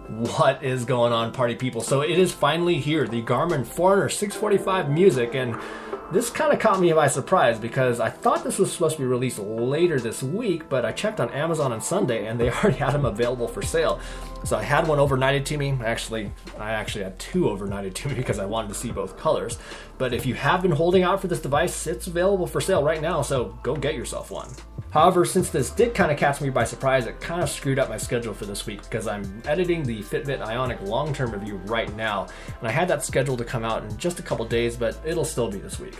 What is going on, party people? So it is finally here, the Garmin FORERUNNER 645 Music, and this kind of caught me by surprise because I thought this was supposed to be released later this week, but I checked on Amazon on Sunday and they already had them available for sale. So I had one overnighted to me. I actually had two overnighted to me because I wanted to see both colors. But if you have been holding out for this device, it's available for sale right now, so go get yourself one. However, since this did kind of catch me by surprise, it kind of screwed up my schedule for this week because I'm editing the Fitbit Ionic long-term review right now, and I had that scheduled to come out in just a couple days, but it'll still be this week.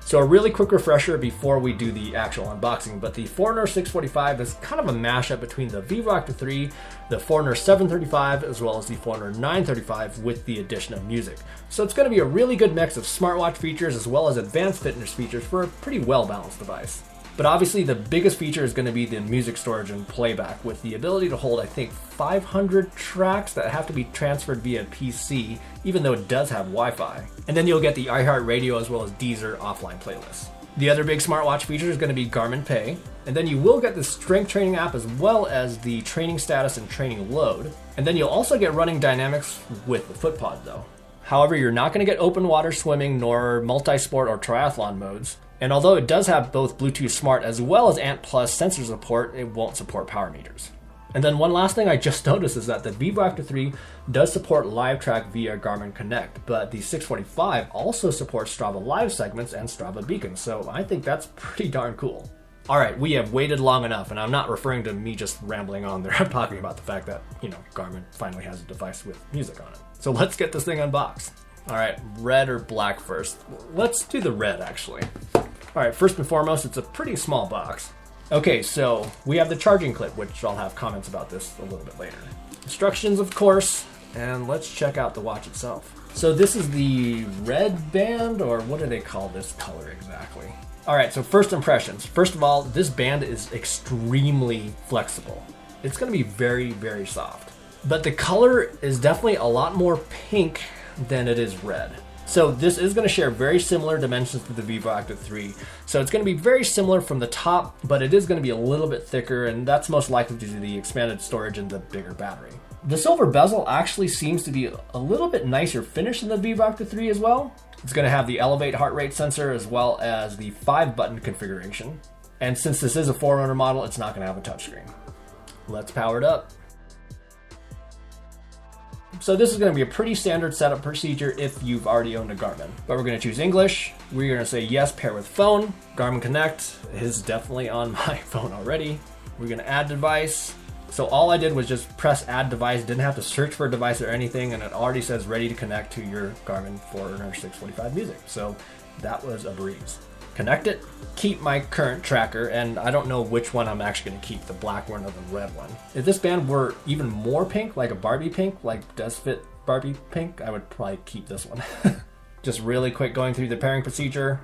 So a really quick refresher before we do the actual unboxing, but the FORERUNNER 645 is kind of a mashup between the vivoactive 3, the FORERUNNER 735, as well as the FORERUNNER 935 with the addition of music. So it's going to be a really good mix of smartwatch features as well as advanced fitness features for a pretty well-balanced device. But obviously the biggest feature is going to be the music storage and playback with the ability to hold, I think, 500 tracks that have to be transferred via PC, even though it does have Wi-Fi. And then you'll get the iHeartRadio as well as Deezer offline playlists. The other big smartwatch feature is going to be Garmin Pay, and then you will get the strength training app as well as the training status and training load. And then you'll also get running dynamics with the FootPod though. However, you're not going to get open water swimming nor multi-sport or triathlon modes. And although it does have both Bluetooth Smart as well as ANT Plus sensor support, it won't support power meters. And then one last thing I just noticed is that the vivoactive 3 does support live track via Garmin Connect, but the 645 also supports Strava Live segments and Strava beacons, so I think that's pretty darn cool. Alright, we have waited long enough, and I'm not referring to me just rambling on there. I'm talking about the fact that, Garmin finally has a device with music on it. So let's get this thing unboxed. Alright, red or black first? Let's do the red, actually. Alright, first and foremost, it's a pretty small box. Okay, so we have the charging clip, which I'll have comments about this a little bit later. Instructions, of course, and let's check out the watch itself. So this is the red band, or what do they call this color exactly? Alright, so first impressions. First of all, this band is extremely flexible. It's going to be very, very soft. But the color is definitely a lot more pink than it is red. So this is going to share very similar dimensions to the vivoactive 3. So it's going to be very similar from the top, but it is going to be a little bit thicker, and that's most likely due to the expanded storage and the bigger battery. The silver bezel actually seems to be a little bit nicer finish than the vivoactive 3 as well. It's going to have the Elevate heart rate sensor as well as the 5-button configuration. And since this is a FORERUNNER model, it's not going to have a touchscreen. Let's power it up. So this is going to be a pretty standard setup procedure if you've already owned a Garmin. But we're going to choose English. We're going to say yes, pair with phone. Garmin Connect is definitely on my phone already. We're going to add device. So all I did was just press add device. Didn't have to search for a device or anything, and it already says ready to connect to your Garmin FORERUNNER 645 Music. So that was a breeze. Connect it, keep my current tracker, and I don't know which one I'm actually going to keep, the black one or the red one. If this band were even more pink, like a Barbie pink, like does fit Barbie pink, I would probably keep this one. Just really quick going through the pairing procedure.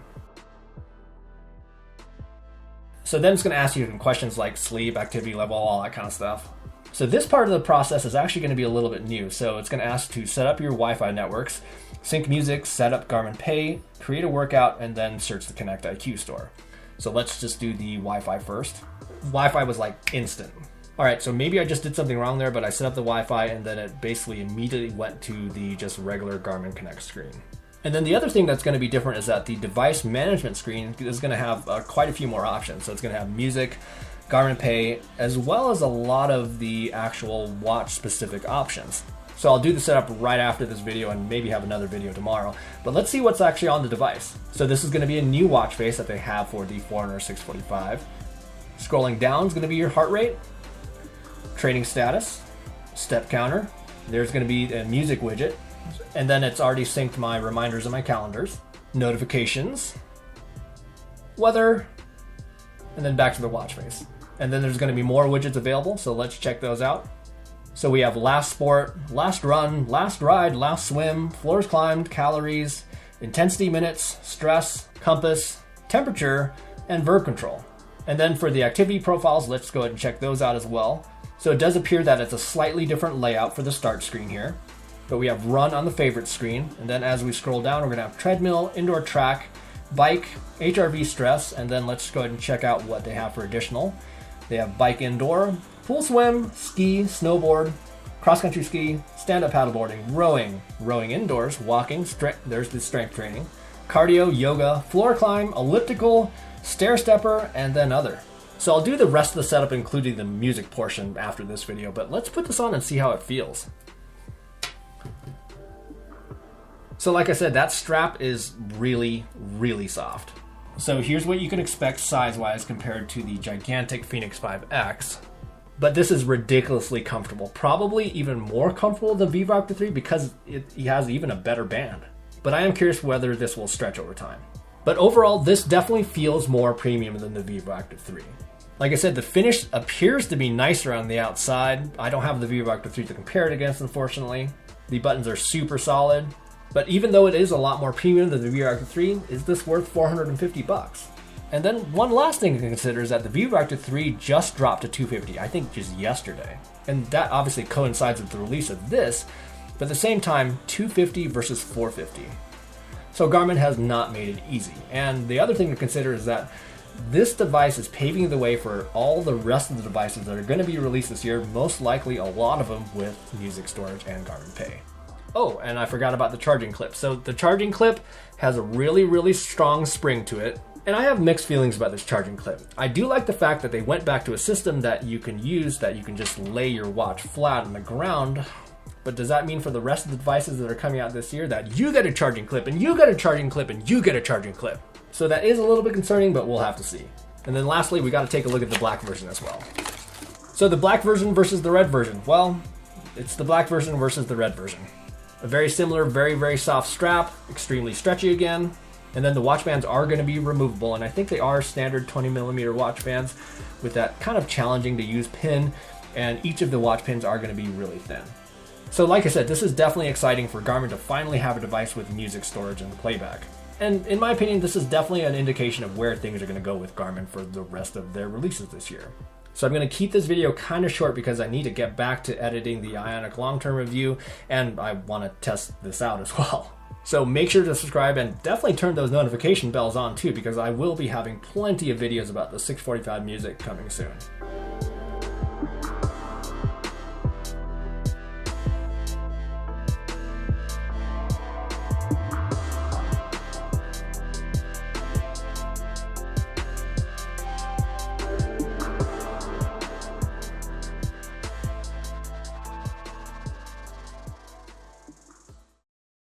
So then it's going to ask you some questions like sleep, activity level, all that kind of stuff. So this part of the process is actually going to be a little bit new. So it's going to ask to set up your Wi-Fi networks, sync music, set up Garmin Pay, create a workout, and then search the Connect IQ store. So let's just do the Wi-Fi first. Wi-Fi was like instant. All right, so maybe I just did something wrong there, but I set up the Wi-Fi and then it basically immediately went to the just regular Garmin Connect screen. And then the other thing that's going to be different is that the device management screen is going to have quite a few more options. So it's going to have music, Garmin Pay, as well as a lot of the actual watch-specific options. So I'll do the setup right after this video and maybe have another video tomorrow. But let's see what's actually on the device. So this is going to be a new watch face that they have for the FORERUNNER 645. Scrolling down is going to be your heart rate, training status, step counter. There's going to be a music widget. And then it's already synced my reminders and my calendars, notifications, weather, and then back to the watch face. And then there's going to be more widgets available, so let's check those out. So we have last sport, last run, last ride, last swim, floors climbed, calories, intensity minutes, stress, compass, temperature, and verb control. And then for the activity profiles, let's go ahead and check those out as well. So it does appear that it's a slightly different layout for the start screen here. But we have run on the favorite screen, and then as we scroll down, we're going to have treadmill, indoor track, bike, HRV stress, and then let's go ahead and check out what they have for additional. They have bike indoor, pool swim, ski, snowboard, cross-country ski, stand-up paddleboarding, rowing indoors, walking, there's the strength training, cardio, yoga, floor climb, elliptical, stair stepper, and then other. So I'll do the rest of the setup, including the music portion, after this video, but let's put this on and see how it feels. So like I said, that strap is really, really soft. So here's what you can expect size-wise compared to the gigantic Fenix 5X. But this is ridiculously comfortable. Probably even more comfortable than Vivoactive 3 because it has even a better band. But I am curious whether this will stretch over time. But overall, this definitely feels more premium than the Vivoactive 3. Like I said, the finish appears to be nicer on the outside. I don't have the Vivoactive 3 to compare it against, unfortunately. The buttons are super solid. But even though it is a lot more premium than the Vivoactive 3, is this worth $450? And then one last thing to consider is that the Vivoactive 3 just dropped to $250, I think just yesterday. And that obviously coincides with the release of this, but at the same time, $250 versus $450. So Garmin has not made it easy. And the other thing to consider is that this device is paving the way for all the rest of the devices that are going to be released this year, most likely a lot of them with music storage and Garmin Pay. Oh, and I forgot about the charging clip. So the charging clip has a really, really strong spring to it. And I have mixed feelings about this charging clip. I do like the fact that they went back to a system that you can use, that you can just lay your watch flat on the ground. But does that mean for the rest of the devices that are coming out this year that you get a charging clip, and you get a charging clip, and you get a charging clip? So that is a little bit concerning, but we'll have to see. And then lastly, we got to take a look at the black version as well. So the black version versus the red version. Well, it's the black version versus the red version. A very similar, very, very soft strap, extremely stretchy again. And then the watch bands are going to be removable, and I think they are standard 20mm watch bands with that kind of challenging to use pin, and each of the watch pins are going to be really thin. So like I said, this is definitely exciting for Garmin to finally have a device with music storage and playback. And in my opinion, this is definitely an indication of where things are going to go with Garmin for the rest of their releases this year. So I'm going to keep this video kind of short because I need to get back to editing the Ionic long-term review, and I want to test this out as well. So make sure to subscribe and definitely turn those notification bells on too, because I will be having plenty of videos about the 645 music coming soon.